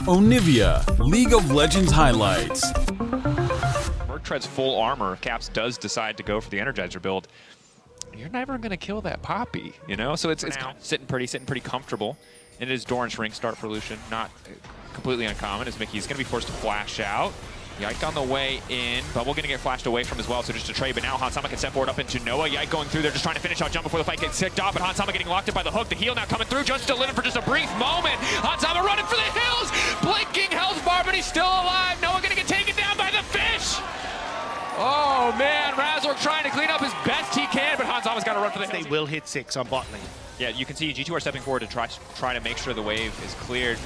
Onivia, League of Legends highlights. Merc treads full armor. If Caps does decide to go for the Energizer build, you're never going to kill that Poppy, you know? So it's sitting pretty comfortable. It is Doran's ring start for Lucian, not completely uncommon, as Mickey's going to be forced to flash out. Yike on the way in. Bubble going to get flashed away from as well, so just a trade. But now Hansama can step forward up into Noah. Yike going through there, just trying to finish out jump before the fight gets kicked off. But Hansama getting locked in by the hook. The heal now coming through. Just still living for just a brief moment. Hansama running for the hills. Blinking Hell's Bar, but he's still alive. Noah going to get taken down by the fish. Oh man, Razork trying to clean up as best he can, but Hansama's got to run for the hills. They will hit 6 on bot lane. Yeah, you can see G2 are stepping forward to try to make sure the wave is cleared.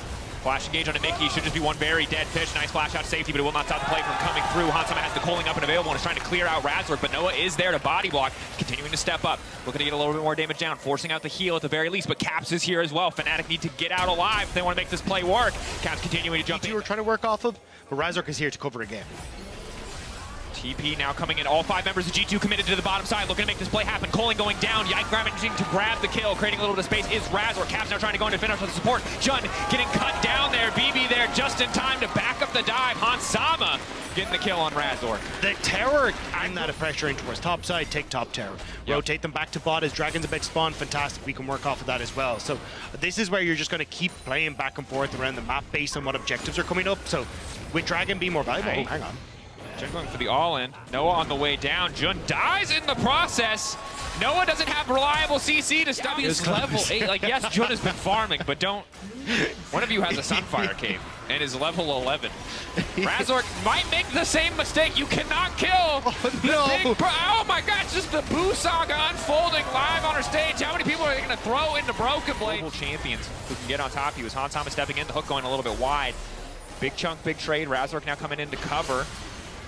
Flash engage on a Mickey, should just be one very dead fish. Nice flash out safety, but it will not stop the play from coming through. Hansama has the calling up and available and is trying to clear out Razork, but Noah is there to body block, continuing to step up. Looking to get a little bit more damage down, forcing out the heal at the very least, but Caps is here as well. Fnatic need to get out alive if they want to make this play work. Caps continuing to jump in. G2 are trying to work off of, but Razork is here to cover again. TP now coming in. All 5 members of G2 committed to the bottom side, looking to make this play happen. Coling going down. Yike managing to grab the kill, creating a little bit of space is Razork. Caps now trying to go into finish with the support. Jun getting cut down there. BB there just in time to back up the dive. Hansama getting the kill on Razork. The tower and that pressure in towards top side, take top tower. Yep. Rotate them back to bot as Dragon's a bit spawn. Fantastic, we can work off of that as well. So this is where you're just going to keep playing back and forth around the map based on what objectives are coming up. So with Dragon being more valuable, Right. oh, hang on. Jun going for the all-in. Noah on the way down. Jun dies in the process. Noah doesn't have reliable CC to stop his level 8. Like, yes, Jun has been farming, but don't... One of you has a Sunfire Cave and is level 11. Razork might make the same mistake. You cannot kill oh my gosh, just the Boo Saga unfolding live on our stage. How many people are they going to throw into Broken Blade? Global champions who can get on top. He was Hansama stepping in, the hook going a little bit wide. Big chunk, big trade. Razork now coming in to cover.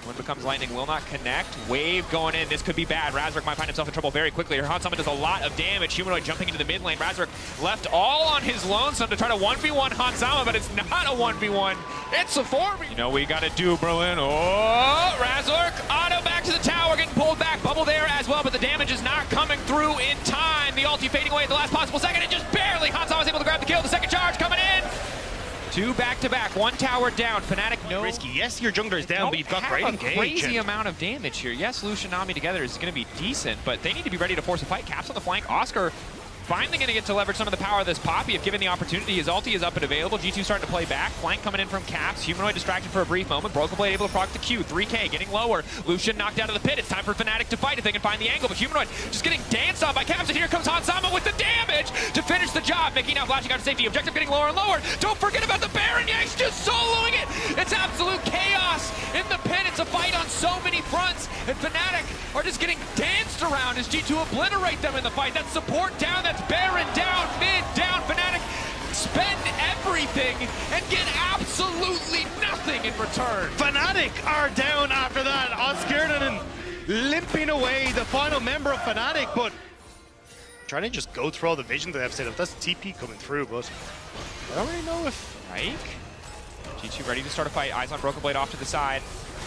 When becomes lightning, will not connect. Wave going in. This could be bad. Razork might find himself in trouble very quickly. Hansama does a lot of damage. Humanoid jumping into the mid lane. Razork left all on his lonesome to try to 1v1 Hansama, but it's not a 1v1. It's a 4v. You know what you got to do, Berlin. Oh, Razork auto back to the tower, getting pulled back. Bubble there as well, but the damage is not coming through in time. The ulti fading away at the last possible second, and just barely. Hansama was able to grab the kill. The second charge coming in. 2 back-to-back, 1 tower down. Fnatic no Risky. Yes, your jungler is down, but you've got great engage. Crazy amount of damage here. Yes, Lucian Nami together is going to be decent, but they need to be ready to force a fight. Caps on the flank. Oscar finally going to get to leverage some of the power of this Poppy if given the opportunity. His ulti is up and available. G2 starting to play back. Flank coming in from Caps. Humanoid distracted for a brief moment. Broken Blade able to proc the Q. 3K getting lower. Lucian knocked out of the pit. It's time for Fnatic to fight if they can find the angle, but Humanoid just getting danced on by Caps, and here comes Hansama with the damage to finish the job. Mickey now flashing out to safety. Objective getting lower and lower. Don't forget about the Baron. Yanks just soloing it. It's absolute chaos in the pit. It's a fight on so many fronts, and Fnatic are just getting danced around as G2 obliterate them in the fight. That's support down. That's Baron down. Mid down. Fnatic spend everything and get absolutely nothing in return. Fnatic are down after that. Oscar limping away, the final member of Fnatic, but trying to just go through all the vision that they've set up. That's TP coming through, but I don't really know if... Right? G2 ready to start a fight. Eyes on Broken Blade off to the side.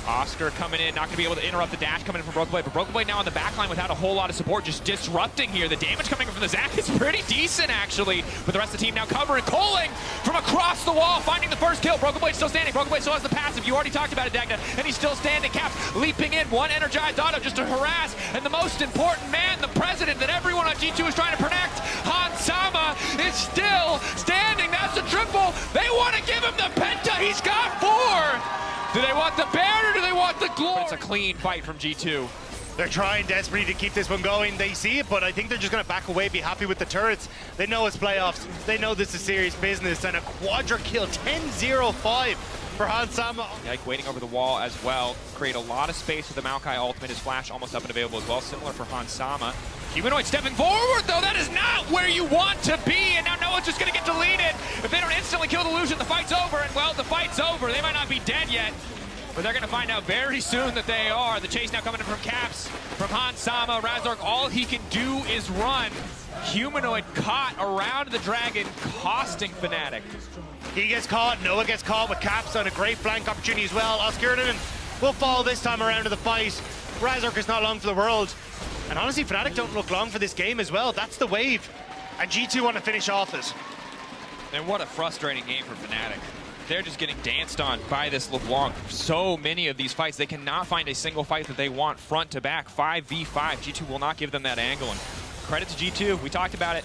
Oscar coming in, not going to be able to interrupt the dash coming in from Broken Blade, but Broken Blade now on the backline without a whole lot of support, just disrupting here. The damage coming from the Zac is pretty decent, actually, but the rest of the team now covering. Coling from across the wall, finding the first kill. Broken Blade still standing. Broken Blade still has the passive. You already talked about it, Dagna, and he's still standing. Caps leaping in, one energized auto just to harass, and the most important man, the president that everyone on G2 is trying to protect, Hansama, is still standing. That's a triple. They want to give him the penta. He's got 4. Do they want the Baron or do they want the glory? But it's a clean fight from G2. They're trying desperately to keep this one going. They see it, but I think they're just going to back away, be happy with the turrets. They know it's playoffs. They know this is serious business, and a quadra kill, 10-0-5 for Hansama. Yike waiting over the wall as well. Create a lot of space with the Maokai ultimate. His flash almost up and available as well, similar for Hansama. Humanoid stepping forward, though. That is not where you want to be, and now Noah's just going to get deleted. If they don't instantly kill the Lucian, the fight's over, and well, the fight's over. They might not be dead yet, but they're going to find out very soon that they are. The chase now coming in from Caps, from Hansama. Razork, all he can do is run. Humanoid caught around the dragon, costing Fnatic. He gets caught, Noah gets caught with Caps on a great flank opportunity as well. Oscar will fall this time around to the fight. Razork is not long for the world. And honestly, Fnatic don't look long for this game as well. That's the wave. And G2 want to finish off it. And what a frustrating game for Fnatic. They're just getting danced on by this LeBlanc. So many of these fights, they cannot find a single fight that they want front to back. 5v5, G2 will not give them that angle. And credit to G2, we talked about it.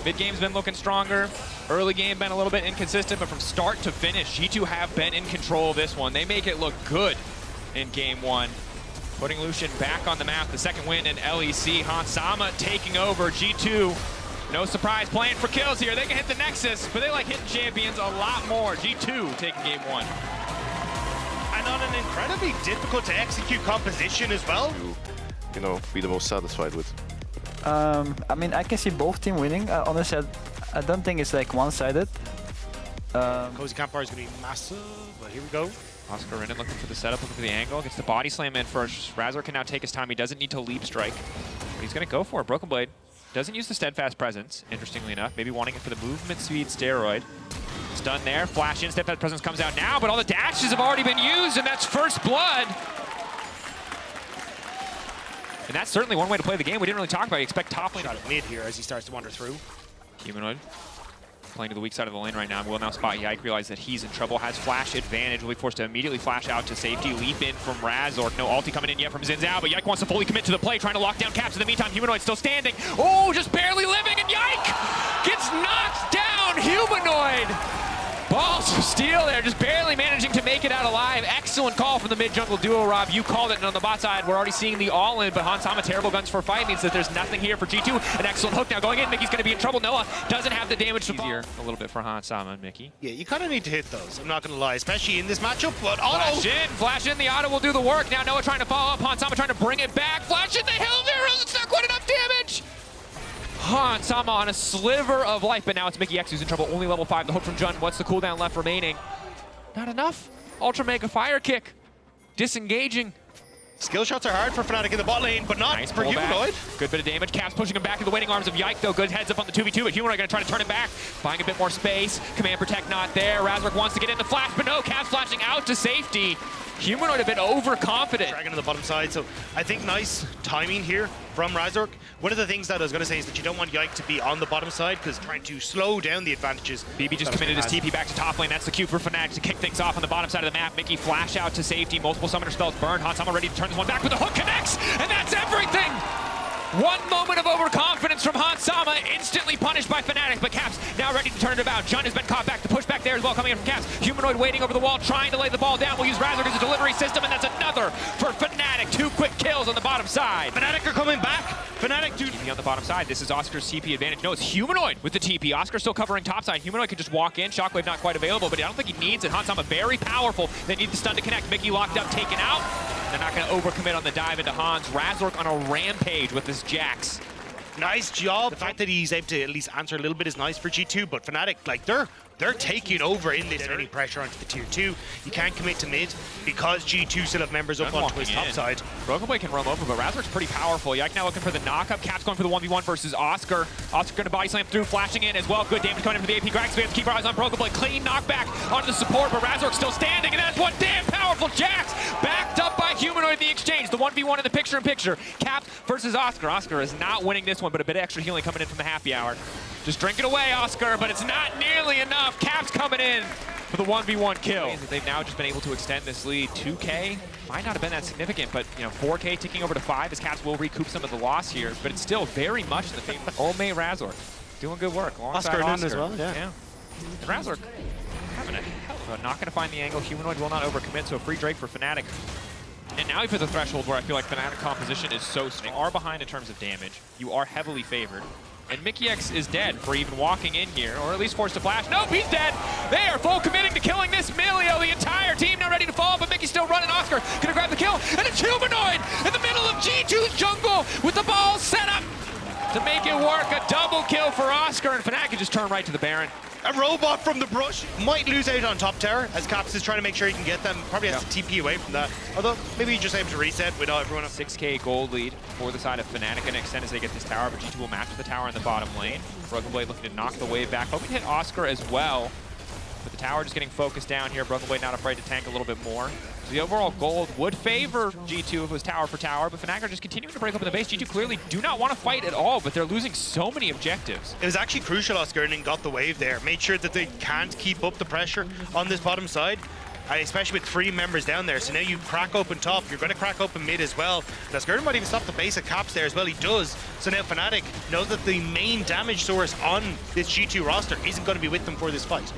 Mid game's been looking stronger. Early game been a little bit inconsistent, but from start to finish, G2 have been in control of this one. They make it look good in game one. Putting Lucian back on the map, the second win in LEC. Hansama taking over. G2, no surprise, playing for kills here. They can hit the Nexus, but they like hitting champions a lot more. G2 taking game one. And on an incredibly difficult to execute composition as well. You know, be the most satisfied with. I mean, I can see both teams winning. Honestly, I don't think it's like one-sided. Cozy Campfire is going to be massive, but here we go. Oscar Renan looking for the setup, looking for the angle. Gets the body slam in first. Razor can now take his time. He doesn't need to leap strike. But he's going to go for it. Broken Blade doesn't use the steadfast presence, interestingly enough. Maybe wanting it for the movement speed steroid. Stun there. Flash in. Steadfast presence comes out now, but all the dashes have already been used, and that's first blood. And that's certainly one way to play the game. We didn't really talk about it. Expect top lane. Shot at mid here as he starts to wander through. Humanoid playing to the weak side of the lane right now. Will now spot Yike, realize that he's in trouble, has flash advantage, will be forced to immediately flash out to safety, leap in from Razork. No ulti coming in yet from Zinzao, but Yike wants to fully commit to the play, trying to lock down Caps. In the meantime, Humanoid still standing. Oh, just barely living, and Yike gets knocked down. Humanoid. Balls of steel there, just barely managing to make it out alive. Excellent call from the mid-jungle duo, Rob. You called it, and on the bot side, we're already seeing the all-in, but Hansama, terrible guns for fight, means that there's nothing here for G2. An excellent hook now going in. Mickey's going to be in trouble. Noah doesn't have the damage to easier a little bit for Hansama and Mickey. Yeah, you kind of need to hit those, I'm not going to lie, especially in this matchup, but Flash in, the auto will do the work. Now Noah trying to follow up, Hansama trying to bring it back. Flash in the hill there, it's not quite enough damage. Hansama on a sliver of life, but now it's Mickey X who's in trouble. Only level 5. The hook from Jun. What's the cooldown left remaining? Not enough. Ultra Mega Fire Kick. Disengaging. Skill shots are hard for Fnatic in the bot lane, but not Nice for pullback. Humanoid. Good bit of damage. Caps pushing him back to the waiting arms of Yike, though. Good heads up on the 2v2, but Humanoid going to try to turn it back. Buying a bit more space. Command Protect not there. Razork wants to get in the flash, but no. Caps flashing out to safety. Humanoid a bit overconfident. Dragon on the bottom side, so I think nice timing here from Razork. One of the things that I was going to say is that you don't want Yike to be on the bottom side because trying to slow down the advantages. BB just committed his TP back to top lane. That's the cue for Fnatic to kick things off on the bottom side of the map. Mickey flash out to safety. Multiple summoner spells burn. Hansama ready to turn this one back, but the hook connects, and that's everything! One moment of overconfidence from Hansama, instantly punished by Fnatic, but Caps now ready to turn it about. Jun has been caught back. The pushback there as well coming in from Caps. Humanoid waiting over the wall, trying to lay the ball down. We'll use Razork as a delivery system, and that's another for Fnatic. 2 quick kills on the bottom side. Fnatic are coming back. Fnatic TP on the bottom side. This is Oscar's TP advantage. No, it's Humanoid with the TP. Oscar still covering top side. Humanoid can just walk in. Shockwave not quite available, but I don't think he needs it. Hansama very powerful. They need the stun to connect. Mickey locked up, taken out. They're not going to overcommit on the dive into Hans. Razork on a rampage with this Jax. Nice job. The fact that he's able to at least answer a little bit is nice for G2, but Fnatic, like, they're taking over in this. Any pressure onto the tier 2. You can't commit to mid because G2 still have members up onto his top side. Broken Blade can roam over, but Razork's pretty powerful. Yike now looking for the knock-up. Caps going for the 1v1 versus Oscar. Oscar going to body slam through, flashing in as well. Good damage coming in for the AP Grax. We have to keep our eyes on Broken Blade. Clean knockback onto the support, but Razork's still standing, and that's one damn powerful Jax. Backed up by Humanoid in the exchange. The 1v1 in the picture-in-picture. Caps versus Oscar. Oscar is not winning this one, but a bit of extra healing coming in from the happy hour. Just drink it away, Oscar, but it's not nearly enough. Caps coming in for the 1v1 kill. They've now just been able to extend this lead. 2K might not have been that significant, but 4K ticking over to 5 as Caps will recoup some of the loss here, but it's still very much in the favor. Old May Razork doing good work alongside Oscar. As well, yeah. And Razork having a hell of a, not going to find the angle. Humanoid will not overcommit, so free Drake for Fnatic. And now you've hit the threshold where I feel like Fnatic composition is so strong. They are behind in terms of damage. You are heavily favored. And Mickey X is dead for even walking in here, or at least forced to flash. Nope, he's dead. They are full committing to killing this Milio. The entire team now ready to fall, but Mickey's still running. Oscar gonna grab the kill, and it's Humanoid in the middle of G2's jungle with the ball set up to make it work. A double kill for Oscar, and Fnatic can just turn right to the Baron. A robot from the brush might lose out on top tower as Caps is trying to make sure he can get them. Probably has to TP away from that. Although maybe he just able to reset without everyone up. 6K gold lead for the side of Fnatic and extend as they get this tower, but G2 will match the tower in the bottom lane. Broken Blade looking to knock the wave back, hoping to hit Oscar as well. But the tower just getting focused down here. Broken Blade not afraid to tank a little bit more. So the overall gold would favor G2 if it was tower for tower, but Fnatic are just continuing to break open the base. G2 clearly do not want to fight at all, but they're losing so many objectives. It was actually crucial Oscarden got the wave there, made sure that they can't keep up the pressure on this bottom side, especially with 3 members down there. So now you crack open top, you're going to crack open mid as well. And Oscarden might even stop the base of Caps there as well, he does. So now Fnatic knows that the main damage source on this G2 roster isn't going to be with them for this fight.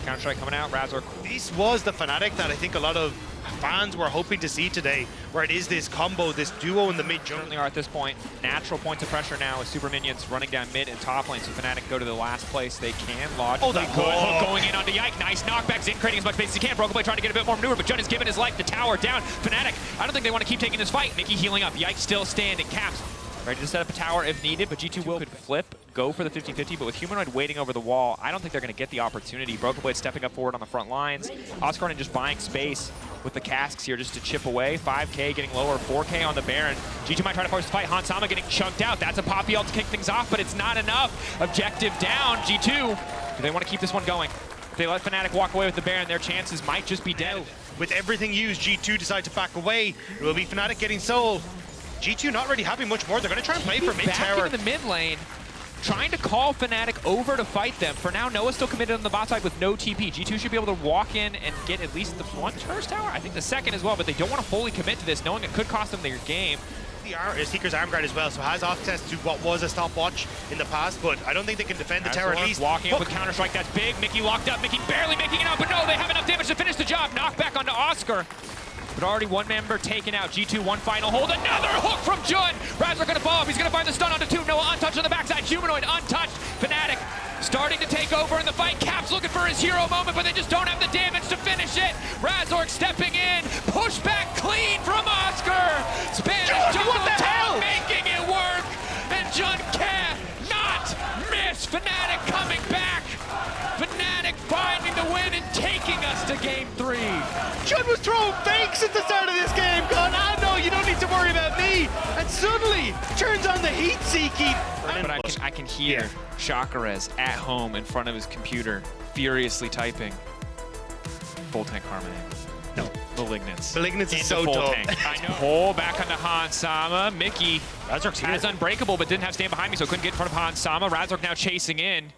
Counter-strike coming out, Razor. This was the Fnatic that I think a lot of fans were hoping to see today, where it is this combo, this duo in the mid jungle. Certainly are at this point. Natural points of pressure now with super minions running down mid and top lane, so Fnatic go to the last place they can. Logically that good. hook. Hook going in onto Yike. Nice knockbacks in, creating as much space as he can. Brokenblade trying to get a bit more maneuver, but Jun has given his life. The tower down. Fnatic, I don't think they want to keep taking this fight. Mickey healing up. Yike still standing. Caps ready to set up a tower if needed, but G2 will could flip, go for the 50-50, but with Humanoid waiting over the wall, I don't think they're going to get the opportunity. Brokenblade stepping up forward on the front lines. Oscarden just buying space with the casks here just to chip away. 5K getting lower, 4K on the Baron. G2 might try to force the fight. Hansama getting chunked out. That's a Poppy ult to kick things off, but it's not enough. Objective down. G2, do they want to keep this one going? If they let Fnatic walk away with the Baron, their chances might just be dead. With everything used, G2 decide to back away. It will be Fnatic getting soul. G2 not really having much more. They're going to try and play for mid tower. Back in the mid lane, trying to call Fnatic over to fight them. For now, Noah's still committed on the bot side with no TP. G2 should be able to walk in and get at least the first tower. I think the second as well, but they don't want to fully commit to this, knowing it could cost them their game. The Seeker's arm guard as well, so has access to what was a stopwatch in the past, but I don't think they can defend the tower at least. Walking up with Counter-Strike, that's big. Mickey locked up, Mickey barely making it out, but no, they have enough damage to finish the job. Knock back onto Oscar. But already one member taken out. G2, one final hold. Another hook from Jun. Razor gonna fall off. He's gonna find the stun onto 2. Noah untouched on the backside. Humanoid untouched. Fnatic starting to take over in the fight. Caps looking for his hero moment, but they just don't have the damage to finish it. Razor stepping in. Push back clean from Oscar. Spanish jungle town making it work. And Jun cannot miss. Fnatic coming back. Fnatic finding the win and taking us to game 3. Jun was throwing fakes at the start of this game, going, "Ah, no, you don't need to worry about me." And suddenly turns on the heat seeking. But I can hear Chakrez at home in front of his computer, furiously typing, "Full tank Harmony." No, Malignance. Malignance is so tough. I know. Pull back onto Hansama. Mickey has Unbreakable, but didn't have stand behind me, so couldn't get in front of Hansama. Razork now chasing in.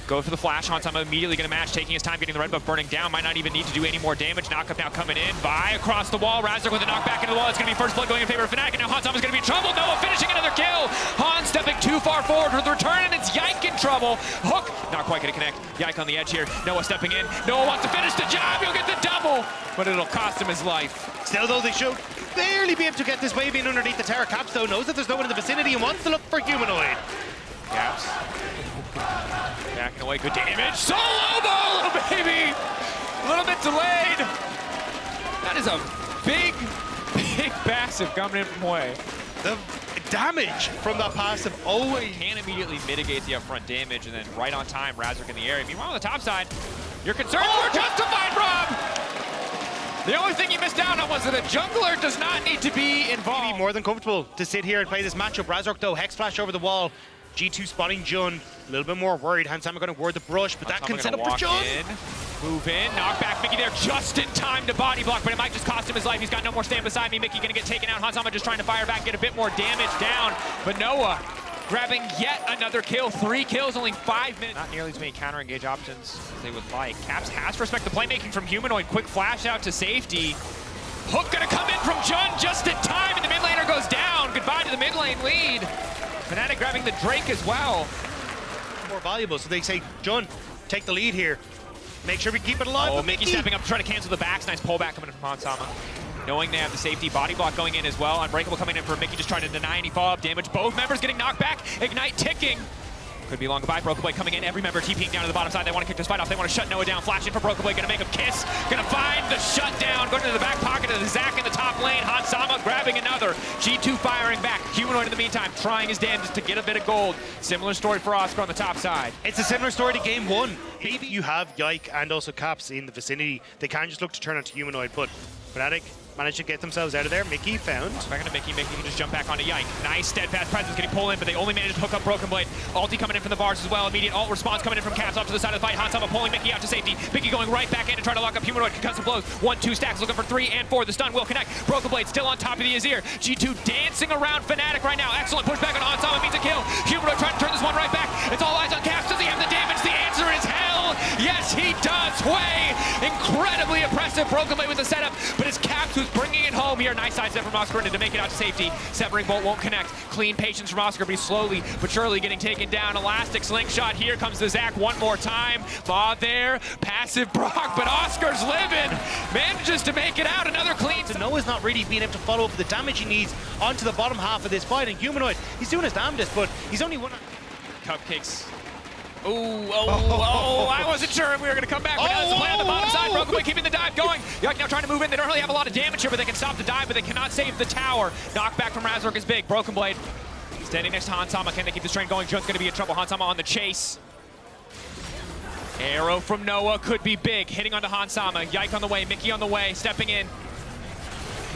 Go for the flash. Hansama immediately going to match, taking his time, getting the red buff burning down. Might not even need to do any more damage. Knockup now coming in. Vi across the wall. Razor with a knockback into the wall. It's going to be first blood going in favor of Fnatic. And now Hansama's going to be in trouble. Noah finishing another kill. Han stepping too far forward with the return, and it's Yike in trouble. Hook not quite going to connect. Yike on the edge here. Noah stepping in. Noah wants to finish the job. He'll get the double, but it'll cost him his life. Still, though, they should barely be able to get this wave in underneath the tower. Caps, though, knows that there's no one in the vicinity and wants to look for Humanoid. Caps. Backing away, good damage. Solo ball, baby! A little bit delayed. That is a big, big passive coming in from Way. The damage from that passive always Can immediately mitigate the upfront damage, and then right on time, Razork in the area. Meanwhile, on the top side, your concerns were justified, Rob! The only thing you missed out on was that a jungler does not need to be involved. more than comfortable to sit here and play this matchup. Razork, though, Hex Flash over the wall. G2 spotting Jun. A little bit more worried. Hansama going to ward the brush, but that can set up for Jun. Move in, knock back Mickey there just in time to body block, but it might just cost him his life. He's got no more stand beside me. Mickey going to get taken out. Hansama just trying to fire back, get a bit more damage down. But Noah grabbing yet another kill. 3 kills, only 5 minutes. Not nearly as many counter engage options as they would like. Caps has to respect the playmaking from Humanoid. Quick flash out to safety. Hook going to come in from Jun just in time, and the mid laner goes down. Goodbye to the mid lane lead. Fnatic grabbing the Drake as well. More valuable, so they say, Jun, take the lead here. Make sure we keep it alive. Oh, Mickey stepping up, trying to cancel the backs. Nice pullback coming in from Hansama. Knowing they have the safety body block going in as well. Unbreakable coming in for Mickey, just trying to deny any follow-up damage. Both members getting knocked back. Ignite ticking. Could be long goodbye. Brokenblade coming in. Every member TPing down to the bottom side. They want to kick this fight off. They want to shut Noah down. Flashing for Brokenblade. Going to make him kiss. Going to find the shutdown. Going to the back pocket of the Zac in the top lane. Hansama grabbing another. G2 firing back. Humanoid in the meantime trying his damnedest to get a bit of gold. Similar story for Oscar on the top side. It's a similar story to game 1. Maybe you have Yike and also Caps in the vicinity. They can just look to turn onto Humanoid, but Fnatic managed to get themselves out of there. Mickey found. Back into Mickey. Mickey can just jump back onto Yike. Nice steadfast presence getting pulled in, but they only managed to hook up Broken Blade. Ulti coming in from the bars as well. Immediate ult response coming in from Caps off to the side of the fight. Hansama pulling Mickey out to safety. Mickey going right back in to try to lock up Humanoid. Concussive blows. 1-2 stacks looking for 3 and 4. The stun will connect. Broken Blade still on top of the Azir. G2 dancing around Fnatic right now. Excellent pushback on Hansama means a kill. Humanoid trying to turn this one right back. It's all eyes on Caps. Does he have the damage? The answer is hell. Yes, he does. Way incredibly impressive. Broken Blade with the setup, but it's Caps who's bringing it home here. Nice sidestep from Oscar to make it out to safety. Severing Bolt won't connect. Clean patience from Oscar, but he's slowly but surely getting taken down. Elastic slingshot. Here comes the Zac one more time. Thaw there. Passive Brock, but Oscar's living. Manages to make it out. Another clean. So Noah's not really being able to follow up the damage he needs onto the bottom half of this fight. And Humanoid, he's doing his damnedest, but he's only one. Cupcakes. I wasn't sure if we were going to come back, but now it's the play on the bottom side. Broken Blade keeping the dive going. Yike now trying to move in. They don't really have a lot of damage here, but they can stop the dive, but they cannot save the tower. Knockback from Razork is big. Broken Blade standing next to Hansama. Can they keep this train going? Jun's going to be in trouble. Hansama on the chase. Arrow from Noah could be big. Hitting onto Hansama. Yike on the way. Mickey on the way. Stepping in.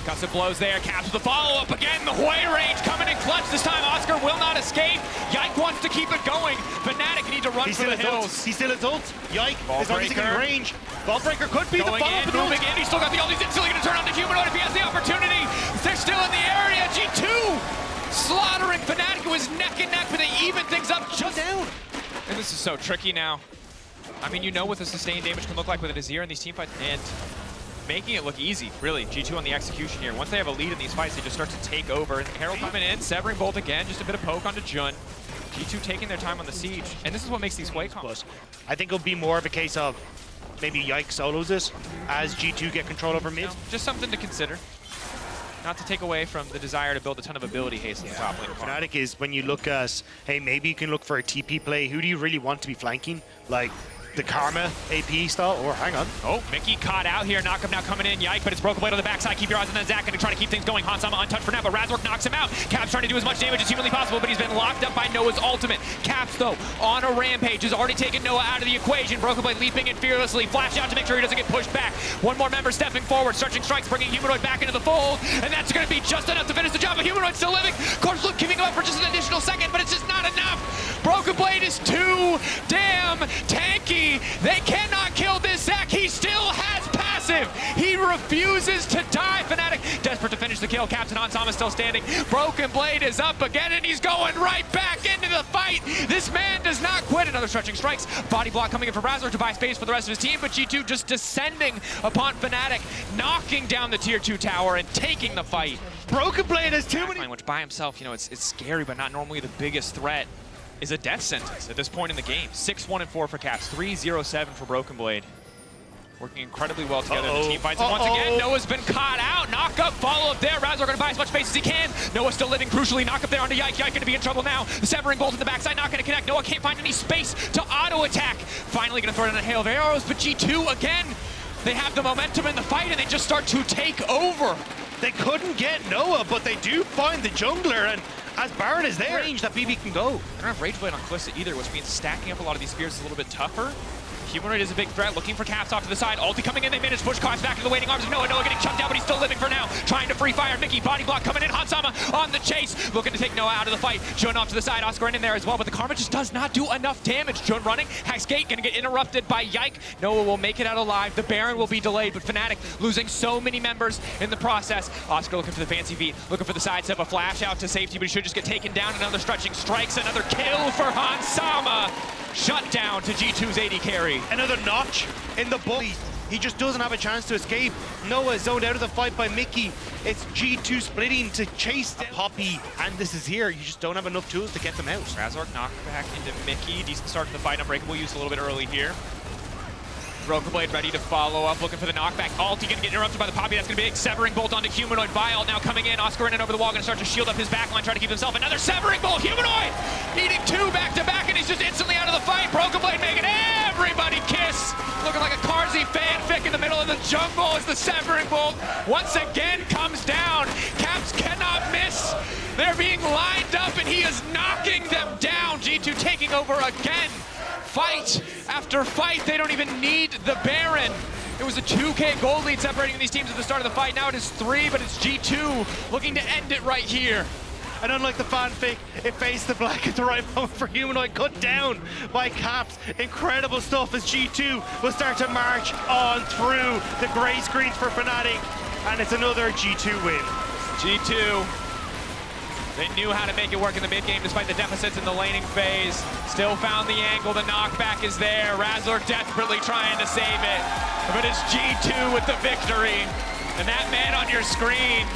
Concussive blows there. Caps with the follow-up again. The Hoi range coming in clutch this time. Oscar will not escape. Yike wants to keep it going. Fnatic need to run for the hills. He's still his ult. Yike is obviously in range. Ballbreaker could be going the follow-up. moving in. He's still got the ult. He's instantly going to turn on the Humanoid if he has the opportunity. They're still in the area. G2 slaughtering Fnatic, who is neck and neck, but they even things up just down. And this is so tricky now. I mean, you know what the sustained damage can look like with an Azir in these teamfights, and making it look easy, really. G2 on the execution here. Once they have a lead in these fights, they just start to take over. And Herald coming in, severing Bolt again, just a bit of poke onto Jun. G2 taking their time on the siege, and this is what makes these Hoi combos. I think it'll be more of a case of maybe Yike solos this as G2 get control over mid. Just something to consider. Not to take away from the desire to build a ton of ability haste in the top lane. Fnatic is when you look at, hey, maybe you can look for a TP play. Who do you really want to be flanking? Like the Karma AP style, or hang on. Oh, Mickey caught out here. Knockup now coming in. Yike, but it's Broken Blade on the backside. Keep your eyes on that Zac, gonna try to keep things going. Hansama untouched for now, but Razork knocks him out. Caps trying to do as much damage as humanly possible, but he's been locked up by Noah's ultimate. Caps, though, on a rampage, has already taken Noah out of the equation. Broken Blade leaping in fearlessly. Flash out to make sure he doesn't get pushed back. One more member stepping forward. Searching strikes, bringing Humanoid back into the fold, and that's gonna be just enough to finish the job. But Humanoid still living. Course Luke keeping him up for just an additional second, but it's just not enough. Broken Blade is too damn tanky. They cannot kill this Zac. He still has passive. He refuses to die. Fnatic desperate to finish the kill. Captain Hansama still standing. Broken Blade is up again, and he's going right back into the fight. This man does not quit. Another stretching strikes. Body block coming in for Razork to buy space for the rest of his team, but G2 just descending upon Fnatic, knocking down the tier 2 tower and taking the fight. Broken Blade has too many. Which by himself, you know, it's scary, but not normally the biggest threat, is a death sentence at this point in the game. 6-1-4 for Caps, 3-0-7 for Broken Blade. Working incredibly well together in the team fights. And once again, Noah's been caught out. Knock up, follow up there. Razork gonna buy as much space as he can. Noah still living crucially. Knock up there onto Yike. Yike gonna be in trouble now. The severing bolt in the backside, not gonna connect. Noah can't find any space to auto attack. Finally gonna throw in a hail of arrows, but G2 again, they have the momentum in the fight and they just start to take over. They couldn't get Noah, but they do find the jungler, and as Baron is there, range that BB can go. I don't have Rage Blade on Kalista either, which means stacking up a lot of these spears is a little bit tougher. Humanoid is a big threat, looking for Caps off to the side. Ulti coming in, they manage to push Caps back to the waiting arms of Noah. Noah getting chunked out, but he's still living for now. Trying to free fire. Mickey, body block coming in. Hansama on the chase, looking to take Noah out of the fight. Jun off to the side, Oscar in there as well, but the Karma just does not do enough damage. Jun running, Hex Gate gonna get interrupted by Yike. Noah will make it out alive. The Baron will be delayed, but Fnatic losing so many members in the process. Oscar looking for the fancy beat, looking for the sidestep, a flash out to safety, but he should just get taken down. Another stretching strikes, another kill for Hansama. Shut down to G2's AD carry. Another notch in the book. He just doesn't have a chance to escape. Noah zoned out of the fight by Mickey. It's G2 splitting to chase down Poppy, and this is here. You just don't have enough tools to get them out. Razork knocked back into Mickey. Decent start to the fight. Unbreakable used a little bit early here. Broken Blade ready to follow up, looking for the knockback. Ulti gonna get interrupted by the Poppy. That's gonna be a severing bolt onto Humanoid. Vial now coming in. Oscar in and over the wall, gonna start to shield up his backline, trying to keep himself. Another severing bolt. Humanoid needing 2 back-to-back, and he's just instantly out of the fight. Broken Blade making everybody kiss. Looking like a Carzy fanfic in the middle of the jungle as the severing bolt once again comes down. Caps cannot miss. They're being lined up, and he is knocking them down. G2 taking over again. Fight after fight, they don't even need the Baron. It was a 2K gold lead separating these teams at the start of the fight. Now it is 3, but it's G2 looking to end it right here. And unlike the fanfic, it faced the black at the right moment for Humanoid, cut down by Caps. Incredible stuff as G2 will start to march on through the grey screens for Fnatic. And it's another G2 win. G2, they knew how to make it work in the mid game despite the deficits in the laning phase. Still found the angle, the knockback is there. Razzler desperately trying to save it. But it's G2 with the victory. And that man on your screen